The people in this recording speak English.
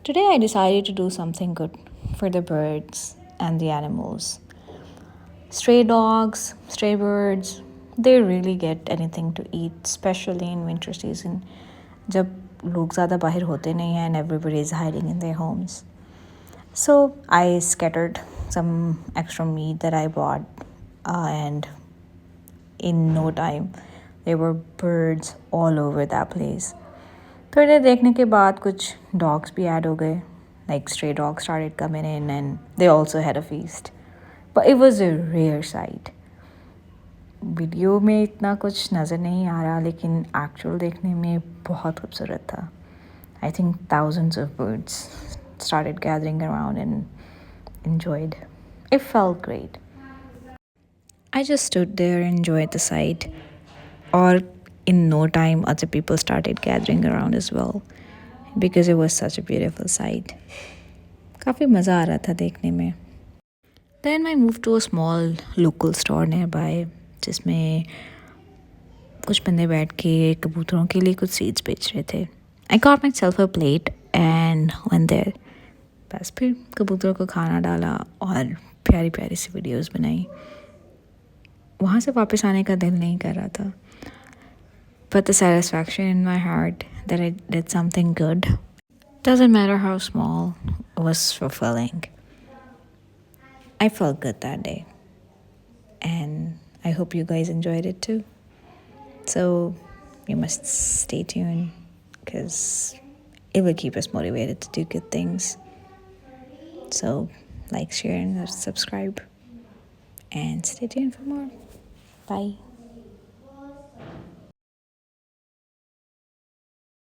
Today I decided to do something good for the birds and the animals. Stray dogs, stray birds, they really get anything to eat, especially in winter season जब लोग ज़्यादा बाहर होते नहीं हैं and everybody is hiding in their homes. So I scattered some extra meat that I bought and in no time there were birds all over that place. थोड़ी देर देखने के बाद कुछ dogs भी add हो गए. Like stray dogs started coming in and they also had a feast. But it was a rare sight. Video में इतना कुछ नज़र नहीं आ रहा लेकिन एक्चुअल देखने में बहुत खूबसूरत था. I think thousands of birds started gathering around and enjoyed. It felt great. I just stood there and enjoyed the sight. Or in no time, other people started gathering around as well because it was such a beautiful sight. काफ़ी मज़ा आ रहा था देखने में. Then I moved to a small local store nearby जिसमें कुछ बंदे बैठ के कबूतरों के लिए कुछ सीड्स बेच रहे थे. I got myself a plate and went there. बस फिर कबूतरों को खाना डाला और प्यारी प्यारी सी वीडियोस बनाई. वहाँ से वापस आने का दिल नहीं कर रहा था. But the satisfaction in my heart that I did something good, doesn't matter how small, was fulfilling. I felt good that day. And I hope you guys enjoyed it too. So you must stay tuned because it will keep us motivated to do good things. So like, share, and subscribe. And stay tuned for more. Bye.